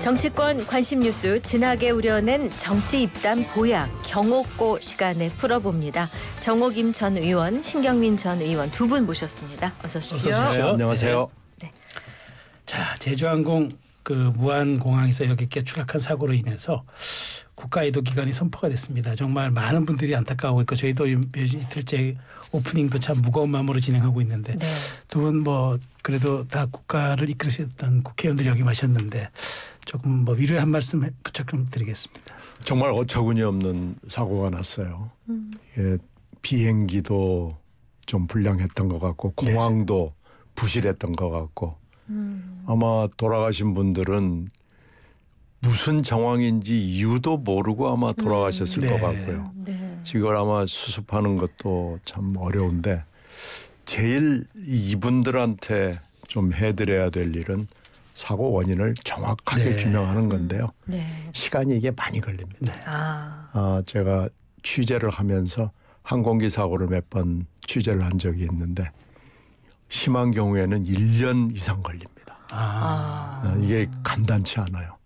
정치권 관심 뉴스 진하게 우려낸 정치 입단 보약 경옥고 시간에 풀어봅니다. 정옥임 전 의원, 신경민 전 의원 두 분 모셨습니다. 어서 오십시오. 어서 오십시오. 안녕하세요. 네. 자, 제주항공 무안공항에서 여객기가 추락한 사고로 인해서 국가애도 기간이 선포가 됐습니다. 정말 많은 분들이 안타까워하고 있고 저희도 이틀째 오프닝도 참 무거운 마음으로 진행하고 있는데 네. 두 분 그래도 다 국가를 이끌으셨던 국회의원들이 여기 마셨는데 조금 위로의 한 말씀 부탁드리겠습니다. 정말 어처구니 없는 사고가 났어요. 예, 비행기도 좀 불량했던 것 같고 공항도 부실했던 것 같고 아마 돌아가신 분들은 무슨 정황인지 이유도 모르고 아마 돌아가셨을 것 같고요. 네. 이걸 아마 수습하는 것도 참 어려운데 제일 이분들한테 좀 해드려야 될 일은 사고 원인을 정확하게 규명하는 건데요. 네. 시간이 이게 많이 걸립니다. 제가 취재를 하면서 항공기 사고를 몇 번 취재를 한 적이 있는데 심한 경우에는 1년 이상 걸립니다. 이게 간단치 않아요.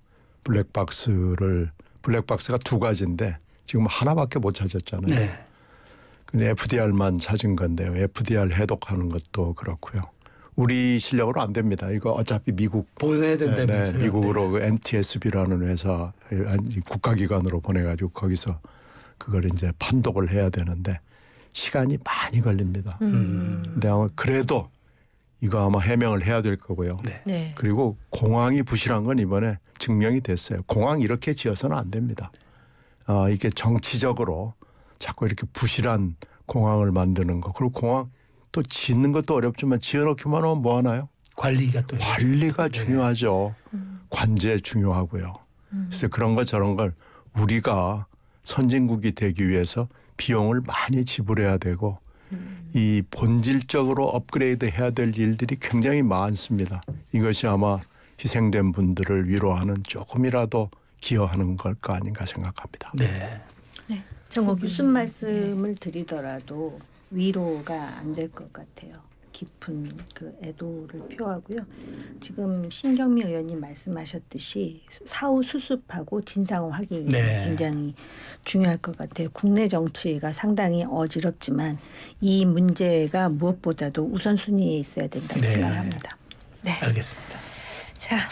블랙박스가 두 가지인데 지금 하나밖에 못 찾았잖아요. 네. 근데 FDR만 찾은 건데요. FDR 해독하는 것도 그렇고요. 우리 실력으로 안 됩니다. 이거 어차피 미국 보내야 된다면서요. 미국으로 그 NTSB라는 회사 국가기관으로 보내가지고 거기서 그걸 이제 판독을 해야 되는데 시간이 많이 걸립니다. 근데 아마 그래도 이거 아마 해명을 해야 될 거고요. 네. 네. 그리고 공항이 부실한 건 이번에 증명이 됐어요. 공항 이렇게 지어서는 안 됩니다. 이게 정치적으로 자꾸 이렇게 부실한 공항을 만드는 거. 그리고 공항 또 짓는 것도 어렵지만 지어놓기만 하면 뭐 하나요? 관리가 중요하죠. 관제 중요하고요. 그래서 그런 것 저런 걸 우리가 선진국이 되기 위해서 비용을 많이 지불해야 되고 이 본질적으로 업그레이드 해야 될 일들이 굉장히 많습니다. 이것이 아마 희생된 분들을 위로하는 조금이라도 기여하는 걸까 아닌가 생각합니다. 네. 네. 무슨 말씀을 드리더라도 위로가 안 될 것 같아요. 깊은 그 애도를 표하고요. 지금 신경미 의원님 말씀하셨듯이 사후 수습하고 진상 확인이 굉장히 중요할 것 같아요. 국내 정치가 상당히 어지럽지만 이 문제가 무엇보다도 우선순위에 있어야 된다고 생각합니다. 네. 알겠습니다. 자,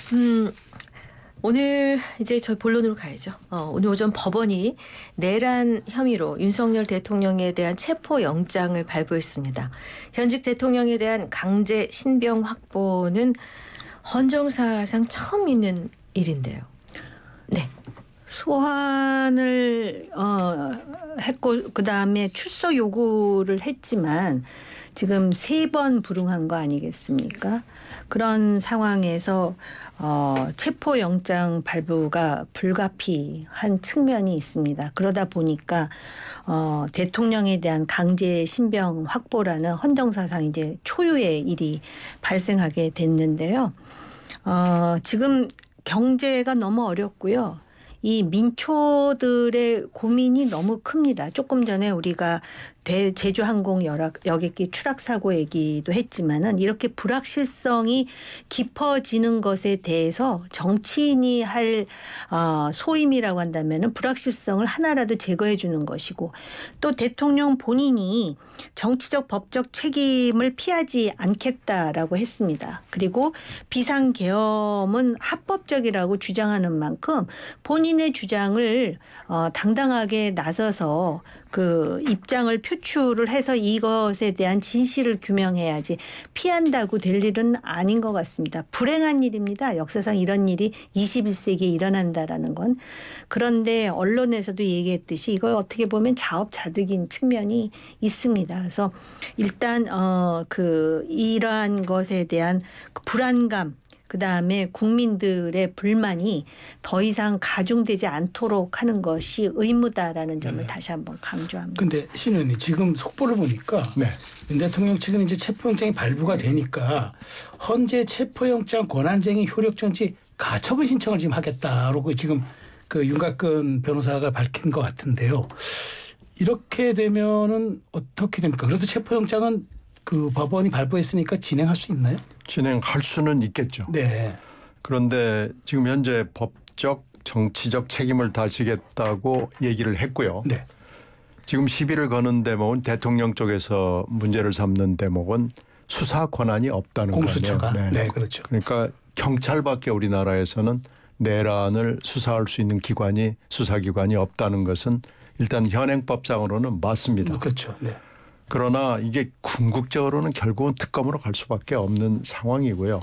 오늘 이제 저희 본론으로 가야죠. 오늘 오전 법원이 내란 혐의로 윤석열 대통령에 대한 체포영장을 발부했습니다. 현직 대통령에 대한 강제 신병 확보는 헌정사상 처음 있는 일인데요. 네. 소환을 했고 그다음에 출석 요구를 했지만 지금 3번 불응한 거 아니겠습니까? 그런 상황에서 체포영장 발부가 불가피한 측면이 있습니다. 그러다 보니까 대통령에 대한 강제 신병 확보라는 헌정사상 이제 초유의 일이 발생하게 됐는데요. 지금 경제가 너무 어렵고요. 이 민초들의 고민이 너무 큽니다. 조금 전에 우리가 제주항공 여객기 추락 사고 얘기도 했지만은 이렇게 불확실성이 깊어지는 것에 대해서 정치인이 할 소임이라고 한다면은 불확실성을 하나라도 제거해 주는 것이고 또 대통령 본인이 정치적 법적 책임을 피하지 않겠다라고 했습니다. 그리고 비상계엄은 합법적이라고 주장하는 만큼 본인의 주장을 당당하게 나서서 그 입장을 표출을 해서 이것에 대한 진실을 규명해야지 피한다고 될 일은 아닌 것 같습니다. 불행한 일입니다. 역사상 이런 일이 21세기에 일어난다라는 건. 그런데 언론에서도 얘기했듯이 이걸 어떻게 보면 자업자득인 측면이 있습니다. 그래서 일단 이러한 것에 대한 불안감 그다음에 국민들의 불만이 더 이상 가중되지 않도록 하는 것이 의무다라는 점을 다시 한번 강조합니다. 그런데 신 의원님 지금 속보를 보니까 윤 대통령 측은 이제 체포영장이 발부가 되니까 헌재 체포영장 권한쟁의 효력정지 가처분 신청을 지금 하겠다라고 지금 그 윤곽근 변호사가 밝힌 것 같은데요. 이렇게 되면은 어떻게 됩니까? 그래도 체포영장은 그 법원이 발부했으니까 진행할 수 있나요? 진행할 수는 있겠죠. 네. 그런데 지금 현재 법적 정치적 책임을 다지겠다고 얘기를 했고요. 네. 지금 시비를 거는 대목은 대통령 쪽에서 문제를 삼는 대목은 수사 권한이 없다는 거예요. 공수처가. 네, 그렇죠. 그러니까 경찰밖에 우리나라에서는 내란을 수사할 수 있는 기관이 수사기관이 없다는 것은 일단 현행법상으로는 맞습니다. 그렇죠. 네. 그러나 이게 궁극적으로는 결국은 특검으로 갈 수밖에 없는 상황이고요.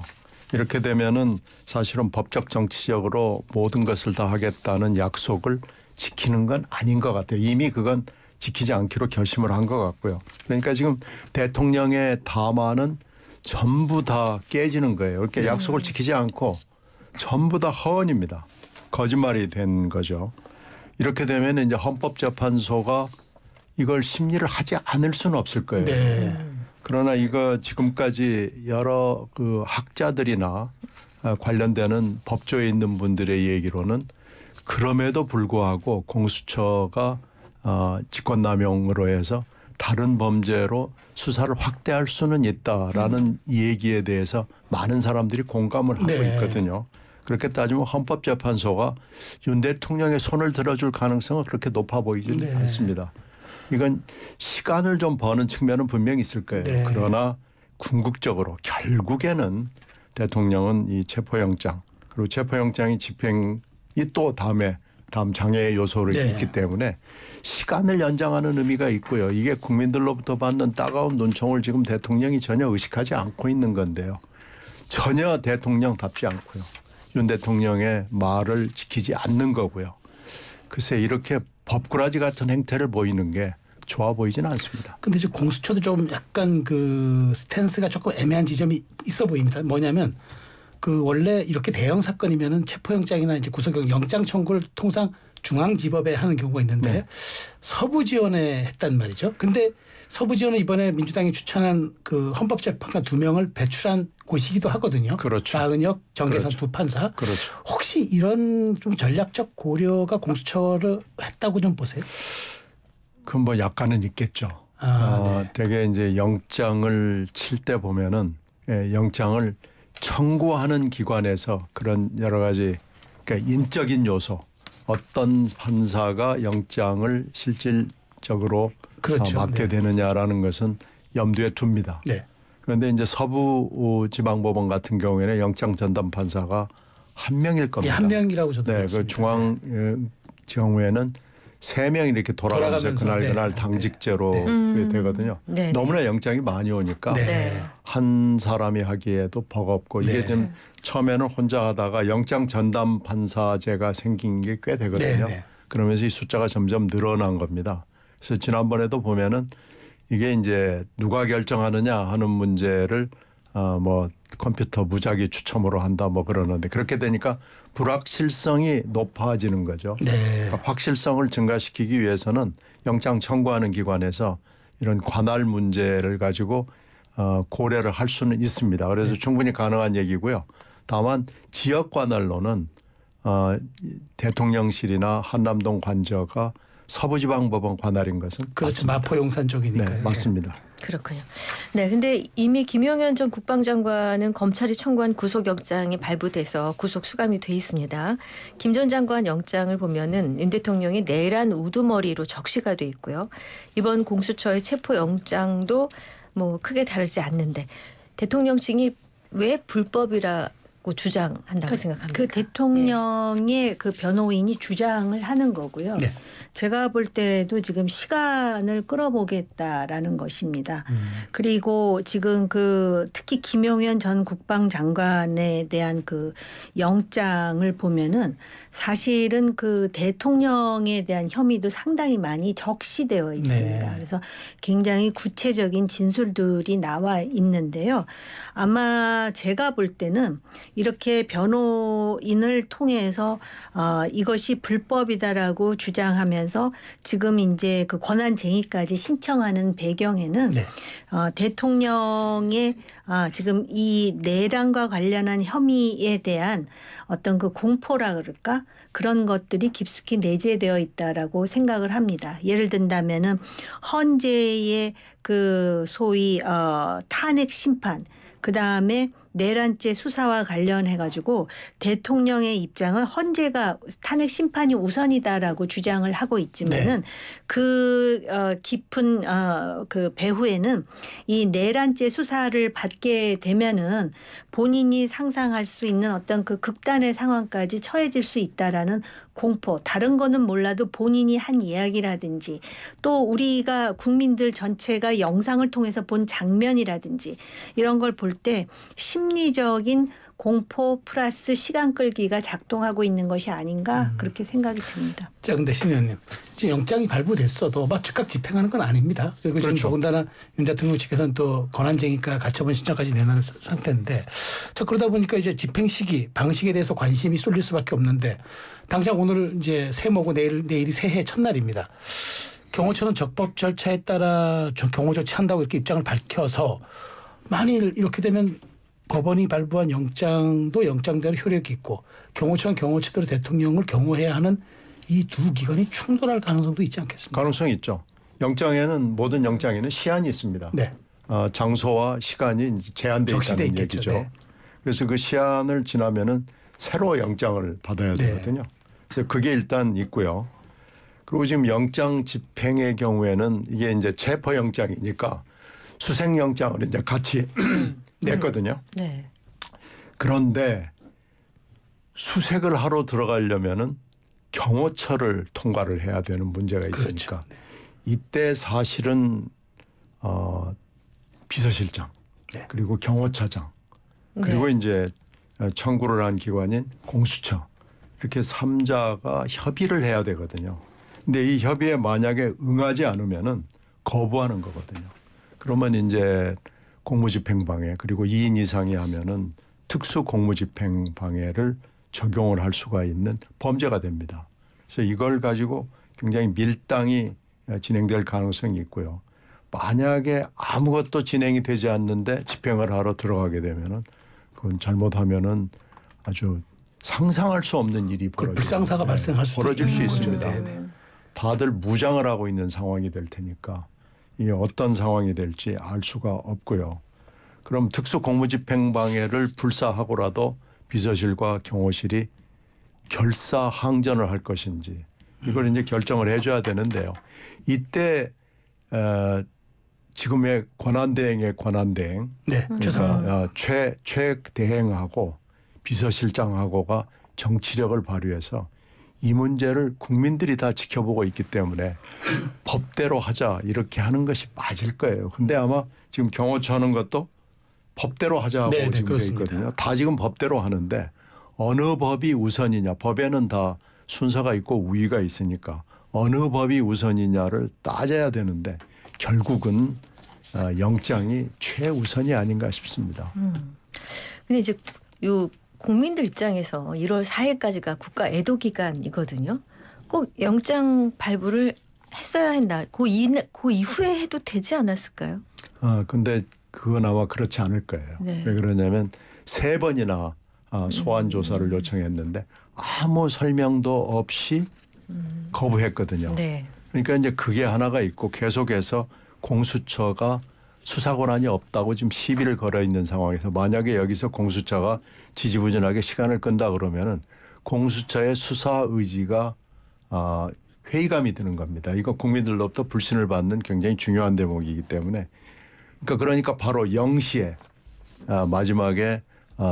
이렇게 되면은 사실은 법적 정치적으로 모든 것을 다 하겠다는 약속을 지키는 건 아닌 것 같아요. 이미 그건 지키지 않기로 결심을 한 것 같고요. 그러니까 지금 대통령의 담화는 전부 다 깨지는 거예요. 이렇게 약속을 지키지 않고 전부 다 허언입니다. 거짓말이 된 거죠. 이렇게 되면 이제 헌법재판소가 이걸 심리를 하지 않을 수는 없을 거예요. 네. 그러나 이거 지금까지 여러 그 학자들이나 관련되는 법조에 있는 분들의 얘기로는 그럼에도 불구하고 공수처가 직권남용으로 해서 다른 범죄로 수사를 확대할 수는 있다라는 얘기에 대해서 많은 사람들이 공감을 하고 네. 있거든요. 그렇게 따지면 헌법재판소가 윤 대통령의 손을 들어줄 가능성은 그렇게 높아 보이지는 네. 않습니다. 이건 시간을 좀 버는 측면은 분명히 있을 거예요. 네. 그러나 궁극적으로 결국에는 대통령은 이 체포영장 그리고 체포영장이 집행이 또 다음 장애의 요소로 네. 있기 때문에 시간을 연장하는 의미가 있고요. 이게 국민들로부터 받는 따가운 눈총을 지금 대통령이 전혀 의식하지 않고 있는 건데요. 전혀 대통령답지 않고요. 윤 대통령의 말을 지키지 않는 거고요. 글쎄 이렇게 법꾸라지 같은 행태를 보이는 게 좋아 보이지는 않습니다. 근데 지금 공수처도 좀 약간 그 스탠스가 조금 애매한 지점이 있어 보입니다. 뭐냐면 그 원래 이렇게 대형 사건이면은 체포영장이나 이제 구속영 영장 청구를 통상 중앙지법에 하는 경우가 있는데 네. 서부지원에 했단 말이죠. 근데 서부지원은 이번에 민주당이 추천한 그 헌법재판관 2명을 배출한 곳이기도 하거든요. 그렇죠. 마은혁, 정계선 그렇죠. 두 판사. 그렇죠. 혹시 이런 좀 전략적 고려가 공수처를 했다고 좀 보세요? 그건 뭐 약간은 있겠죠. 네. 되게 이제 영장을 칠 때 보면은 영장을 청구하는 기관에서 그런 여러 가지 그러니까 인적인 요소 어떤 판사가 영장을 실질적으로 그렇죠. 맡게 네. 되느냐라는 것은 염두에 둡니다. 네. 그런데 이제 서부지방법원 같은 경우에는 영장 전담 판사가 한 명일 겁니다. 한 명이라고 저도 네, 그 들었습니다. 중앙지검에는 3명이 이렇게 돌아가면서 그날 네. 당직제로 되거든요. 네. 너무나 영장이 많이 오니까 네. 한 사람이 하기에도 버겁고 네. 이게 좀 처음에는 혼자 하다가 영장 전담 판사제가 생긴 게 꽤 되거든요. 네. 그러면서 이 숫자가 점점 늘어난 겁니다. 그래서 지난번에도 보면은 이게 이제 누가 결정하느냐 하는 문제를 뭐 컴퓨터 무작위 추첨으로 한다 뭐 그러는데 그렇게 되니까 불확실성이 높아지는 거죠. 네. 그러니까 확실성을 증가시키기 위해서는 영장 청구하는 기관에서 이런 관할 문제를 가지고 고려를 할 수는 있습니다. 그래서 충분히 가능한 얘기고요. 다만 지역 관할로는 대통령실이나 한남동 관저가 서부지방법원 관할인 것은 그렇죠. 맞습니다. 마포 용산 쪽이니까요. 네, 맞습니다. 그렇군요. 네, 근데 이미 김용현 전 국방장관은 검찰이 청구한 구속영장이 발부돼서 구속 수감이 돼 있습니다. 김 전 장관 영장을 보면은 윤 대통령이 내란 우두머리로 적시가 돼 있고요. 이번 공수처의 체포영장도 뭐 크게 다르지 않는데 대통령 층이 왜 불법이라고 주장한다고 생각합니까? 그 대통령의 그 변호인이 주장을 하는 거고요. 네. 제가 볼 때도 지금 시간을 끌어보겠다라는 것입니다. 그리고 지금 그 특히 김용현 전 국방장관에 대한 그 영장을 보면은 사실은 그 대통령에 대한 혐의도 상당히 많이 적시되어 있습니다. 네. 그래서 굉장히 구체적인 진술들이 나와 있는데요. 아마 제가 볼 때는 이렇게 변호인을 통해서 이것이 불법이다라고 주장하면서 지금 이제 그 권한쟁의까지 신청하는 배경에는 네. 대통령의 지금 이 내란과 관련한 혐의에 대한 어떤 그 공포라 그럴까 그런 것들이 깊숙이 내재되어 있다라고 생각을 합니다. 예를 든다면은 헌재의 그 소위 탄핵 심판 그다음에 내란죄 수사와 관련해 가지고 대통령의 입장은 헌재가 탄핵 심판이 우선이다라고 주장을 하고 있지만은 네. 그 깊은 그 배후에는 이 내란죄 수사를 받게 되면은 본인이 상상할 수 있는 어떤 그 극단의 상황까지 처해질 수 있다라는 공포, 다른 거는 몰라도 본인이 한 이야기라든지 또 우리가 국민들 전체가 영상을 통해서 본 장면이라든지 이런 걸 볼 때 심리적인 공포 플러스 시간 끌기가 작동하고 있는 것이 아닌가 그렇게 생각이 듭니다. 자, 근데 신 의원님, 지금 영장이 발부됐어도 막 즉각 집행하는 건 아닙니다. 그리고 지금 그렇죠. 더군다나 윤 대통령 측에서는 또 권한쟁의가 가처분 신청까지 내놓은 상태인데, 자, 그러다 보니까 이제 집행 시기, 방식에 대해서 관심이 쏠릴 수밖에 없는데, 당장 오늘 이제 세모고 내일이 새해 첫날입니다. 경호처는 적법 절차에 따라 경호 조치한다고 이렇게 입장을 밝혀서 만일 이렇게 되면 법원이 발부한 영장도 영장대로 효력이 있고 경호처는 경호처대로 대통령을 경호해야 하는 이 두 기관이 충돌할 가능성도 있지 않겠습니까? 가능성이 있죠. 영장에는 모든 영장에는 시한이 있습니다. 네. 장소와 시간이 이제 제한되어 적시돼 있다는 있겠죠. 얘기죠. 네. 그래서 그 시한을 지나면은 새로 영장을 받아야 네. 되거든요. 그래서 그게 일단 있고요. 그리고 지금 영장 집행의 경우에는 이게 이제 체포 영장이니까 수색 영장을 이제 같이 냈거든요. 네. 그런데 수색을 하러 들어가려면은 경호처를 통과를 해야 되는 문제가 있으니까 그렇죠. 네. 이때 사실은 비서실장 네. 그리고 경호처장 그리고 네. 이제 청구를 한 기관인 공수처 이렇게 3자가 협의를 해야 되거든요. 근데 이 협의에 만약에 응하지 않으면은 거부하는 거거든요. 그러면 이제 공무집행방해 그리고 2인 이상이 하면은 특수 공무집행방해를 적용을 할 수가 있는 범죄가 됩니다. 그래서 이걸 가지고 굉장히 밀당이 진행될 가능성이 있고요. 만약에 아무것도 진행이 되지 않는데 집행을 하러 들어가게 되면은 그건 잘못하면은 아주 상상할 수 없는 일이 불상사가 발생할 수도 벌어질 수 있는 거죠. 있습니다. 네. 다들 무장을 하고 있는 상황이 될 테니까 이게 어떤 상황이 될지 알 수가 없고요. 그럼 특수공무집행방해를 불사하고라도 비서실과 경호실이 결사항전을 할 것인지 이걸 이제 결정을 해줘야 되는데요. 이때 지금의 권한대행의 권한대행 네. 그러니까 최대행하고 비서실장하고가 정치력을 발휘해서 이 문제를 국민들이 다 지켜보고 있기 때문에 법대로 하자 이렇게 하는 것이 맞을 거예요. 근데 아마 지금 경호처 하는 것도 법대로 하자고 네, 지금 돼 그렇습니다. 있거든요. 다 지금 법대로 하는데 어느 법이 우선이냐. 법에는 다 순서가 있고 우위가 있으니까 어느 법이 우선이냐를 따져야 되는데 결국은 영장이 최우선이 아닌가 싶습니다. 근데 이제 요 국민들 입장에서 1월 4일까지가 국가 애도 기간이거든요. 꼭 영장 발부를 했어야 한다. 그 이후에 해도 되지 않았을까요? 근데 그건 아마 그렇지 않을 거예요. 네. 왜 그러냐면 3번이나 소환 조사를 요청했는데 아무 설명도 없이 거부했거든요. 네. 그러니까 이제 그게 하나가 있고 계속해서 공수처가 수사 권한이 없다고 지금 시비를 걸어 있는 상황에서 만약에 여기서 공수처가 지지부진하게 시간을 끈다 그러면은 공수처의 수사 의지가 회의감이 드는 겁니다. 이거 국민들로부터 불신을 받는 굉장히 중요한 대목이기 때문에 그러니까 바로 0시에 마지막에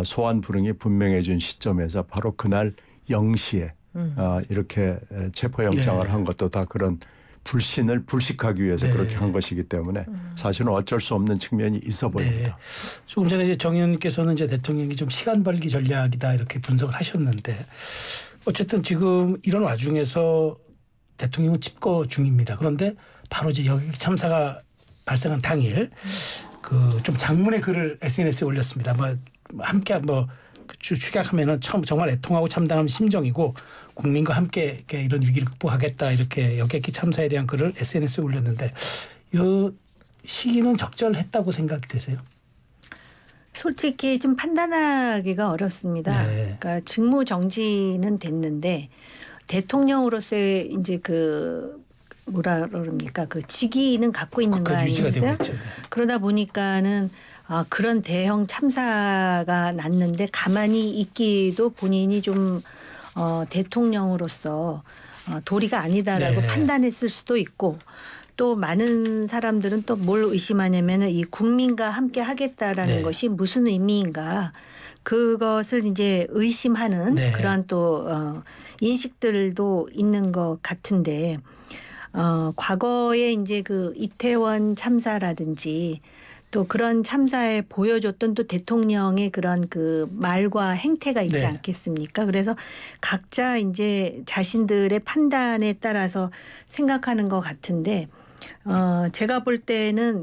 소환 불응이 분명해진 시점에서 바로 그날 0시에 이렇게 체포영장을 네. 한 것도 다 그런 불신을 불식하기 위해서 네. 그렇게 한 것이기 때문에 사실은 어쩔 수 없는 측면이 있어 보입니다. 네. 조금 전에 이제 정 의원님께서는 이제 대통령이 좀 시간 벌기 전략이다 이렇게 분석을 하셨는데 어쨌든 지금 이런 와중에서 대통령은 집거 중입니다. 그런데 바로 이제 여기 참사가 발생한 당일 그 좀 장문의 글을 SNS에 올렸습니다. 뭐 함께 축약하면은 정말 애통하고 참담한 심정이고 국민과 함께 이렇게 이런 위기를 극복하겠다 이렇게 여객기 참사에 대한 글을 SNS에 올렸는데 이 시기는 적절했다고 생각이 되세요? 솔직히 좀 판단하기가 어렵습니다. 네. 그러니까 직무 정지는 됐는데 대통령으로서의 이제 그 뭐라 그럽니까? 그 직위는 갖고 있는 거 유지가 되고 아니겠어요? 있죠. 그러다 보니까는 그런 대형 참사가 났는데 가만히 있기도 본인이 좀 대통령으로서 도리가 아니다라고 네. 판단했을 수도 있고 또 많은 사람들은 또 뭘 의심하냐면은 이 국민과 함께 하겠다라는 네. 것이 무슨 의미인가 그것을 이제 의심하는 네. 그런 또 인식들도 있는 것 같은데 과거에 이제 그 이태원 참사라든지 또 그런 참사에 보여줬던 또 대통령의 그런 그 말과 행태가 있지 네. 않겠습니까? 그래서 각자 이제 자신들의 판단에 따라서 생각하는 것 같은데 제가 볼 때는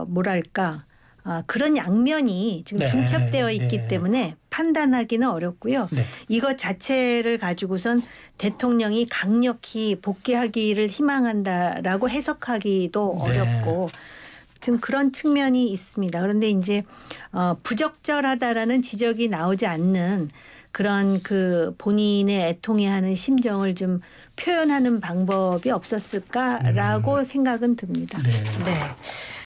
뭐랄까 그런 양면이 지금 네. 중첩되어 있기 네. 때문에 판단하기는 어렵고요. 네. 이것 자체를 가지고선 대통령이 강력히 복귀하기를 희망한다라고 해석하기도 네. 어렵고 지금 그런 측면이 있습니다. 그런데 이제 부적절하다라는 지적이 나오지 않는 그런 그 본인의 애통해하는 심정을 좀 표현하는 방법이 없었을까라고 생각은 듭니다. 네. 네.